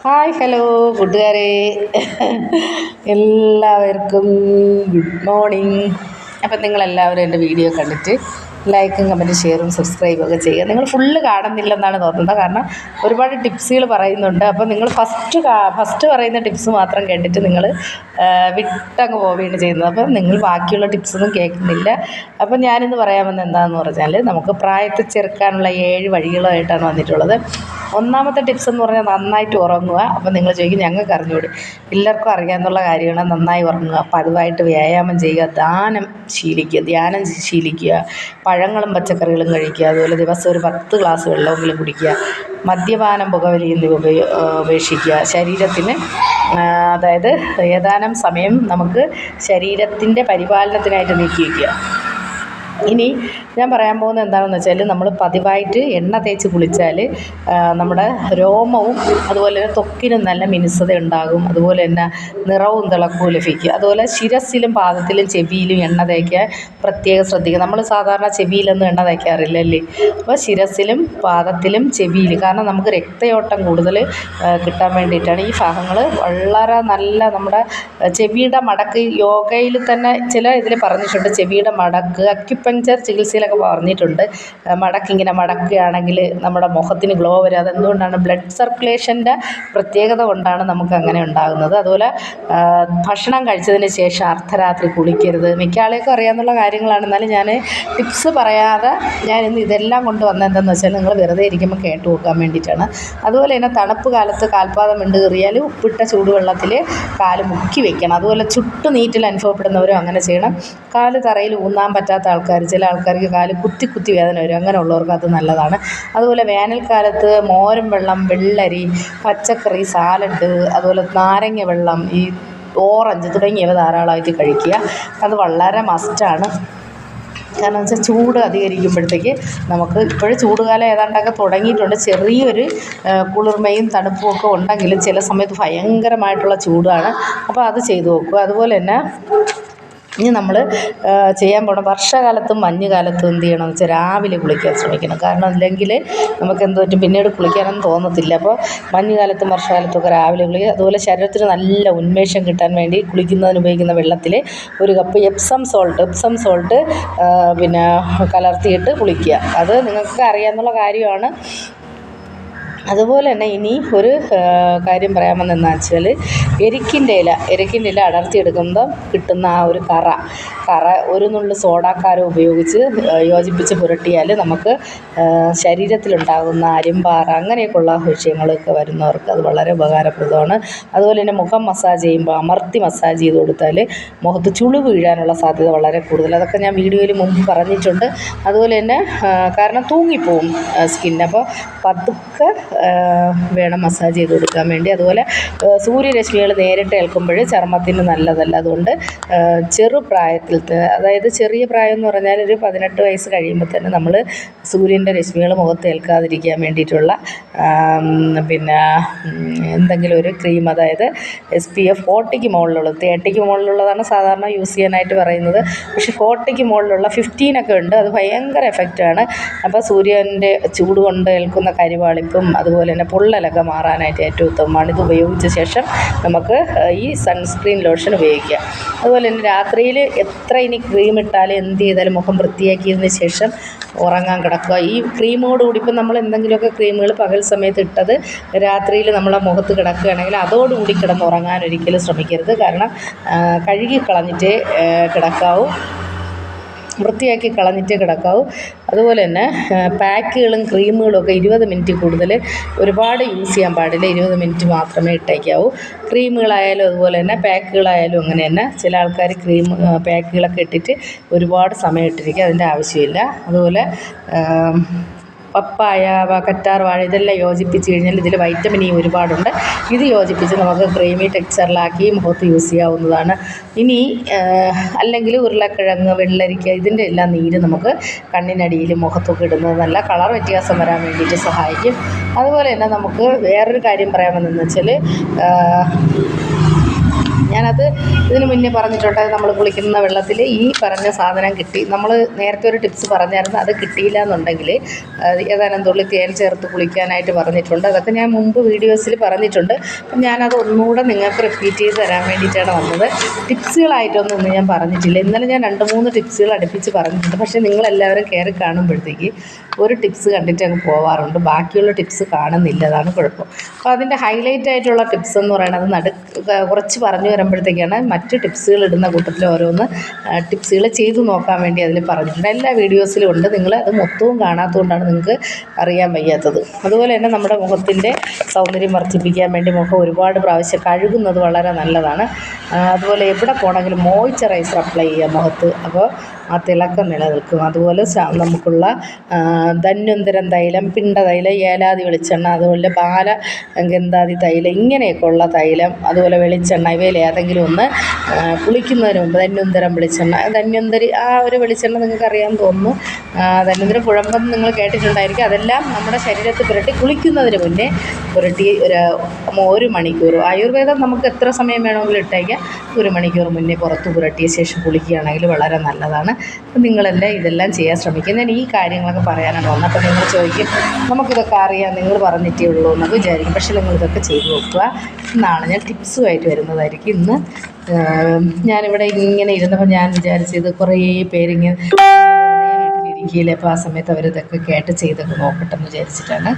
Hi hello കൂട്ടുകാരെ, എല്ലാവർക്കും good morning. അപ്പം നിങ്ങളെല്ലാവരും എൻ്റെ വീഡിയോ കണ്ടിട്ട് ലൈക്കും കമൻറ്റും ഷെയറും സബ്സ്ക്രൈബും ഒക്കെ ചെയ്യുക. നിങ്ങൾ ഫുള്ള് കാണുന്നില്ലെന്നാണ് തോന്നുന്നത്, കാരണം ഒരുപാട് ടിപ്സുകൾ പറയുന്നുണ്ട്. അപ്പോൾ നിങ്ങൾ ഫസ്റ്റ് പറയുന്ന ടിപ്സ് മാത്രം കേട്ടിട്ട് നിങ്ങൾ വിട്ടങ്ങ് പോവുകയാണ് ചെയ്യുന്നത്. അപ്പം നിങ്ങൾ ബാക്കിയുള്ള ടിപ്സൊന്നും കേൾക്കുന്നില്ല. അപ്പം ഞാനിന്ന് പറയാൻ വന്നത് എന്താണെന്ന് പറഞ്ഞാൽ, നമുക്ക് പ്രായത്തെ ചെറുക്കാനുള്ള 7 വഴികളായിട്ടാണ് വന്നിട്ടുള്ളത്. ഒന്നാമത്തെ ടിപ്സ് എന്ന് പറഞ്ഞാൽ നന്നായിട്ട് ഉറങ്ങുക. അപ്പം നിങ്ങൾ ചോദിക്കും, ഞങ്ങൾക്ക് അറിഞ്ഞൂടെ? എല്ലാവർക്കും അറിയാമെന്നുള്ള കാര്യമാണ്. നന്നായി ഉറങ്ങുക, പതിവായിട്ട് വ്യായാമം ചെയ്യുക, ധ്യാനം ശീലിക്കുക, പഴങ്ങളും പച്ചക്കറികളും കഴിക്കുക, അതുപോലെ ദിവസം ഒരു 10 ഗ്ലാസ് വെള്ളമെങ്കിലും കുടിക്കുക, മദ്യപാനം പുകവലി എന്നിവ ഉപേക്ഷിക്കുക, ശരീരത്തിന് അതായത് ഏതാനും സമയം നമുക്ക് ശരീരത്തിൻ്റെ പരിപാലനത്തിനായിട്ട് നീക്കി വയ്ക്കുക. ഇനി ഞാൻ പറയാൻ പോകുന്നത് എന്താണെന്ന് വെച്ചാൽ, നമ്മൾ പതിവായിട്ട് എണ്ണ തേച്ച് കുളിച്ചാൽ നമ്മുടെ രോമവും അതുപോലെ തന്നെ ത്വക്കിനും നല്ല മിനുസത ഉണ്ടാകും. അതുപോലെ തന്നെ നിറവും തിളക്കവും ലഭിക്കുക. അതുപോലെ ശിരസ്സിലും പാദത്തിലും ചെവിയിലും എണ്ണ തേക്കാൻ പ്രത്യേകം ശ്രദ്ധിക്കുക. നമ്മൾ സാധാരണ ചെവിയിലൊന്നും എണ്ണ തേക്കാറില്ലല്ലേ? അപ്പോൾ ശിരസ്സിലും പാദത്തിലും ചെവിയിലും, കാരണം നമുക്ക് രക്തയോട്ടം കൂടുതൽ കിട്ടാൻ വേണ്ടിയിട്ടാണ്. ഈ ഭാഗങ്ങൾ വളരെ നല്ല നമ്മുടെ ചെവിയുടെ മടക്ക്, യോഗയിൽ തന്നെ ചില ഇതിൽ പറഞ്ഞിട്ടുണ്ട്, ചെവിയുടെ മടക്ക് അക്യുപങ്ചർ ചികിത്സയിലൊക്കെ പറഞ്ഞിട്ടുണ്ട്. മടക്കിങ്ങനെ മടക്കുകയാണെങ്കിൽ നമ്മുടെ മുഖത്തിന് ഗ്ലോ വരും. അതെന്തുകൊണ്ടാണ്? ബ്ലഡ് സർക്കുലേഷൻ്റെ പ്രത്യേകത കൊണ്ടാണ് നമുക്ക് അങ്ങനെ ഉണ്ടാകുന്നത്. അതുപോലെ ഭക്ഷണം കഴിച്ചതിന് ശേഷം അർദ്ധരാത്രി കുളിക്കരുത്. മിക്ക ആളെയൊക്കെ അറിയാവുന്ന കാര്യങ്ങളാണ്. എന്നാലും ഞാൻ ടിപ്സ് പറയാതെ ഞാൻ ഇന്ന് ഇതെല്ലാം കൊണ്ട് വന്നത് എന്താണെന്ന് വെച്ചാൽ, നിങ്ങൾ വെറുതെ ഇരിക്കുമ്പോൾ കേട്ട് നോക്കാൻ വേണ്ടിയിട്ടാണ്. അതുപോലെ തന്നെ തണുപ്പ് കാലത്ത് കാൽപാദം വിണ്ട് കയറിയാൽ ഉപ്പിട്ട ചൂടുവെള്ളത്തിൽ കാല് മുക്കി വെക്കണം. അതുപോലെ ചുട്ടു നീറ്റിൽ അനുഭവപ്പെടുന്നവരും അങ്ങനെ ചെയ്യണം. കാല് തറയിൽ ഊന്നാൻ പറ്റാത്ത ആൾക്കാർ, ചില ആൾക്കാർക്ക് കാല് കുത്തി വേദന വരും, അങ്ങനെയുള്ളവർക്ക് അത് നല്ലതാണ്. അതുപോലെ വേനൽക്കാലത്ത് മോരും വെള്ളം, വെള്ളരി, പച്ചക്കറി, സാലഡ്, അതുപോലെ നാരങ്ങ വെള്ളം, ഈ ഓറഞ്ച് തുടങ്ങിയവ ധാരാളമായിട്ട് കഴിക്കുക. അത് വളരെ മസ്റ്റാണ്. കാരണം വെച്ചാൽ ചൂട് അധികരിക്കുമ്പോഴത്തേക്ക് നമുക്ക് ഇപ്പോഴും ചൂടുകാലം ഏതാണ്ടൊക്കെ തുടങ്ങിയിട്ടുണ്ട്. ചെറിയൊരു കുളിർമയും തണുപ്പും ഒക്കെ ഉണ്ടെങ്കിലും ചില സമയത്ത് ഭയങ്കരമായിട്ടുള്ള ചൂടാണ്. അപ്പോൾ അത് ചെയ്തു നോക്കുക. അതുപോലെ തന്നെ ഇനി നമ്മൾ ചെയ്യാൻ പോകണം, വർഷകാലത്തും മഞ്ഞുകാലത്തും എന്ത് ചെയ്യണമെന്ന് വെച്ചാൽ രാവിലെ കുളിക്കാൻ ശ്രമിക്കണം. കാരണം അല്ലെങ്കിൽ നമുക്ക് എന്ത് പറ്റും, പിന്നീട് കുളിക്കാനൊന്നും തോന്നത്തില്ല. അപ്പോൾ മഞ്ഞുകാലത്തും വർഷകാലത്തും ഒക്കെ രാവിലെ കുളിക്കുക. അതുപോലെ ശരീരത്തിന് നല്ല ഉന്മേഷം കിട്ടാൻ വേണ്ടി കുളിക്കുന്നതിന് ഉപയോഗിക്കുന്ന വെള്ളത്തിൽ 1 കപ്പ് എപ്സം സോൾട്ട് പിന്നെ കലർത്തിയിട്ട് കുളിക്കുക. അത് നിങ്ങൾക്ക് അറിയാവുന്ന കാര്യമാണ്. അതുപോലെ തന്നെ ഇനി ഒരു കാര്യം പറയാമെന്ന് വെച്ചാൽ, എരിക്കിൻ്റെ ഇല അടർത്തിയെടുക്കുമ്പോൾ കിട്ടുന്ന ആ ഒരു കറ ഒരു നുള്ളു സോഡാക്കാരം ഉപയോഗിച്ച് യോജിപ്പിച്ച് പുരട്ടിയാൽ നമുക്ക് ശരീരത്തിലുണ്ടാകുന്ന അരിമ്പാറ അങ്ങനെയൊക്കെയുള്ള വിഷയങ്ങളൊക്കെ വരുന്നവർക്ക് അത് വളരെ ഉപകാരപ്രദമാണ്. അതുപോലെ തന്നെ മുഖം മസാജ് ചെയ്യുമ്പോൾ അമർത്തി മസാജ് ചെയ്ത് കൊടുത്താൽ മുഖത്ത് ചുളിവ് വീഴാനുള്ള സാധ്യത വളരെ കൂടുതൽ. അതൊക്കെ ഞാൻ വീഡിയോയിൽ മുമ്പ് പറഞ്ഞിട്ടുണ്ട്. അതുപോലെ തന്നെ കാരണം തൂങ്ങിപ്പോവും സ്കിൻ, അപ്പോൾ പതുക്കെ വേണം മസാജ് ചെയ്ത് കൊടുക്കാൻ വേണ്ടി. അതുപോലെ സൂര്യരശ്മികൾ നേരിട്ട് ഏൽക്കുമ്പോൾ ചർമ്മത്തിന് നല്ലതല്ല. അതുകൊണ്ട് ചെറുപ്രായത്തിലത്തെ, അതായത് ചെറിയ പ്രായം എന്ന് പറഞ്ഞാൽ ഒരു 18 വയസ്സ് കഴിയുമ്പോൾ തന്നെ നമ്മൾ സൂര്യൻ്റെ രശ്മികൾ മുഖത്ത് ഏൽക്കാതിരിക്കാൻ വേണ്ടിയിട്ടുള്ള പിന്നെ എന്തെങ്കിലും ഒരു ക്രീം, അതായത് SPF 40ക്ക് മുകളിലുള്ളത്, 30ക്ക് മുകളിലുള്ളതാണ് സാധാരണ യൂസ് ചെയ്യാനായിട്ട് പറയുന്നത്. പക്ഷേ 40ക്ക് മുകളിലുള്ള 15 ഒക്കെ ഉണ്ട്. അത് ഭയങ്കര എഫക്റ്റാണ്. അപ്പോൾ സൂര്യൻ്റെ ചൂട് കൊണ്ട് ഏൽക്കുന്ന കരിവാളിപ്പും അതുപോലെ തന്നെ പൊള്ളലൊക്കെ മാറാനായിട്ട് ഏറ്റവും ഉത്തമമാണ്. ഇത് ഉപയോഗിച്ച ശേഷം നമുക്ക് ഈ സൺസ്ക്രീൻ ലോഷൻ ഉപയോഗിക്കാം. അതുപോലെ തന്നെ രാത്രിയിൽ എത്ര ഇനി ക്രീം ഇട്ടാലും എന്ത് ചെയ്താലും മുഖം വൃത്തിയാക്കിയതിന് ശേഷം ഉറങ്ങാൻ കിടക്കുക. ഈ ക്രീമോടുകൂടി ഇപ്പം നമ്മൾ എന്തെങ്കിലുമൊക്കെ ക്രീമുകൾ പകൽ സമയത്ത് ഇട്ടത് രാത്രിയിൽ നമ്മളെ മുഖത്ത് കിടക്കുകയാണെങ്കിൽ അതോടുകൂടി കിടന്ന് ഉറങ്ങാൻ ഒരിക്കലും ശ്രമിക്കരുത്. കാരണം കഴുകി കളഞ്ഞിട്ടേ കിടക്കാവൂ, വൃത്തിയാക്കി കളഞ്ഞിട്ടേ കിടക്കാവൂ. അതുപോലെ തന്നെ പാക്കുകളും ക്രീമുകളും ഒക്കെ 20 മിനിറ്റ് കൂടുതൽ ഒരുപാട് യൂസ് ചെയ്യാൻ പാടില്ല. 20 മിനിറ്റ് മാത്രമേ ഇട്ടേക്കാവൂ. ക്രീമുകളായാലും അതുപോലെ തന്നെ പാക്കുകളായാലും അങ്ങനെ തന്നെ. ചില ആൾക്കാർ പാക്കുകളൊക്കെ ഇട്ടിട്ട് ഒരുപാട് സമയം ഇട്ടിരിക്കുക, അതിൻ്റെ ആവശ്യമില്ല. അതുപോലെ പപ്പായ, കറ്റാർ വാഴ ഇതെല്ലാം യോജിപ്പിച്ച് കഴിഞ്ഞാൽ ഇതിൽ വൈറ്റമിൻ ഇ ഒരുപാടുണ്ട്. ഇത് യോജിപ്പിച്ച് നമുക്ക് ക്രീമി ടെക്സ്ചറിലാക്കി മുഖത്ത് യൂസ് ചെയ്യാവുന്നതാണ്. ഇനി അല്ലെങ്കിൽ ഉരുളക്കിഴങ്ങ്, വെള്ളരിക്ക ഇതിൻ്റെ എല്ലാം നീര് നമുക്ക് കണ്ണിനടിയിൽ മുഖത്തൊക്കെ ഇടുന്നത് നല്ല കളർ വ്യത്യാസം വരാൻ വേണ്ടിയിട്ട് സഹായിക്കും. അതുപോലെ തന്നെ നമുക്ക് വേറൊരു കാര്യം പറയാമെന്ന് വെച്ചാൽ, ഞാനത് ഇതിന് മുന്നേ പറഞ്ഞിട്ടുണ്ട്. നമ്മൾ കുളിക്കുന്ന വെള്ളത്തിൽ ഈ പറഞ്ഞ സാധനം കിട്ടി, നമ്മൾ നേരത്തെ ഒരു ടിപ്സ് പറഞ്ഞായിരുന്നു, അത് കിട്ടിയില്ല എന്നുണ്ടെങ്കിൽ ഏതാനും തുള്ളി തേൻ ചേർത്ത് കുളിക്കാനായിട്ട് പറഞ്ഞിട്ടുണ്ട്. അതൊക്കെ ഞാൻ മുമ്പ് വീഡിയോസിൽ പറഞ്ഞിട്ടുണ്ട്. അപ്പം ഞാനത് ഒന്നുകൂടെ നിങ്ങൾക്ക് റിപ്പീറ്റ് ചെയ്ത് തരാൻ വേണ്ടിയിട്ടാണ് വന്നത്. ടിപ്സുകളായിട്ടൊന്നും ഒന്നും ഞാൻ പറഞ്ഞിട്ടില്ല. ഇന്നലെ ഞാൻ 2-3 ടിപ്സുകൾ അടുപ്പിച്ച് പറഞ്ഞിട്ടുണ്ട്. പക്ഷേ നിങ്ങളെല്ലാവരും കയറി കാണുമ്പോഴത്തേക്ക് ഒരു ടിപ്സ് കണ്ടിട്ട് അങ്ങ് പോവാറുണ്ട്, ബാക്കിയുള്ള ടിപ്സ് കാണുന്നില്ല. അതാണ് കുഴപ്പം. അപ്പോൾ അതിൻ്റെ ഹൈലൈറ്റ് ആയിട്ടുള്ള ടിപ്സ് എന്ന് പറയുന്നത് കുറച്ച് പറഞ്ഞു വരുമ്പോഴത്തേക്കാണ് മറ്റ് ടിപ്സുകൾ ഇടുന്ന കൂട്ടത്തിൽ ഓരോന്ന് ടിപ്സുകൾ ചെയ്തു നോക്കാൻ വേണ്ടി അതിൽ പറഞ്ഞിട്ടുണ്ട്. എല്ലാ വീഡിയോസിലും ഉണ്ട്. നിങ്ങൾ അത് മൊത്തവും കാണാത്തതുകൊണ്ടാണ് നിങ്ങൾക്ക് അറിയാൻ വയ്യാത്തത്. അതുപോലെ തന്നെ നമ്മുടെ മുഖത്തിൻ്റെ സൗന്ദര്യം വർദ്ധിപ്പിക്കാൻ വേണ്ടി മുഖം ഒരുപാട് പ്രാവശ്യം കഴുകുന്നത് വളരെ നല്ലതാണ്. അതുപോലെ എവിടെ പോകണമെങ്കിലും മോയ്സ്ചറൈസർ അപ്ലൈ ചെയ്യുക മുഖത്ത്, അപ്പോൾ ആ തിളക്കം നിലനിൽക്കും. അതുപോലെ നമുക്കുള്ള ധന്വന്തരം തൈലം, പിണ്ടതൈലം, ഏലാതി വെളിച്ചെണ്ണ, അതുപോലെ ബാലഗന്ധാദി തൈലം, ഇങ്ങനെയൊക്കെയുള്ള തൈലം, അതുപോലെ വെളിച്ചെണ്ണ, ഇവയിൽ ഏതെങ്കിലും ഒന്ന് കുളിക്കുന്നതിന് മുമ്പ് ധന്വന്തരം വെളിച്ചെണ്ണ, ധന്വന്തരി ആ ഒരു വെളിച്ചെണ്ണ നിങ്ങൾക്ക് അറിയാൻ തോന്നുന്നു. ധന്വന്തരം കുഴമ്പെന്ന് നിങ്ങൾ കേട്ടിട്ടുണ്ടായിരിക്കും. അതെല്ലാം നമ്മുടെ ശരീരത്തിൽ പുരട്ടി കുളിക്കുന്നതിന് മുന്നേ പുരട്ടി ഒരു മണിക്കൂർ, ആയുർവേദം നമുക്ക് എത്ര സമയം വേണമെങ്കിലും ഇട്ടേക്കാം, 1 മണിക്കൂർ മുന്നേ പുറത്ത് പുരട്ടിയ ശേഷം കുളിക്കുകയാണെങ്കിൽ വളരെ നല്ലതാണ്. അപ്പം നിങ്ങളെല്ലാം ഇതെല്ലാം ചെയ്യാൻ ശ്രമിക്കുക. ഞാൻ ഈ കാര്യങ്ങളൊക്കെ പറയാനാണ് വന്നത്. അപ്പോൾ നിങ്ങൾ ചോദിക്കും, നമുക്കിതൊക്കെ അറിയാം, നിങ്ങൾ പറഞ്ഞിട്ടേ ഉള്ളൂ എന്നൊക്കെ വിചാരിക്കും. പക്ഷേ നിങ്ങളിതൊക്കെ ചെയ്ത് നോക്കുക. നാളെ ഞാൻ ടിപ്സുമായിട്ട് വരുന്നതായിരിക്കും. ഇന്ന് ഞാനിവിടെ ഇങ്ങനെ ഇരുന്നപ്പോൾ ഞാൻ വിചാരിച്ചത് കുറേ പേരിങ്ങനെ വീട്ടിലിരിക്കുകയില്ലേ, അപ്പോൾ ആ സമയത്ത് അവരിതൊക്കെ കേട്ട് ചെയ്തൊക്കെ നോക്കട്ടെ എന്ന് വിചാരിച്ചിട്ടാണ്.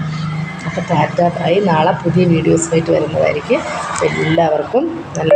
അപ്പോൾ ടാറ്റ ബൈ. നാളെ പുതിയ വീഡിയോസുമായിട്ട് വരുന്നതായിരിക്കും. എല്ലാവർക്കും നല്ല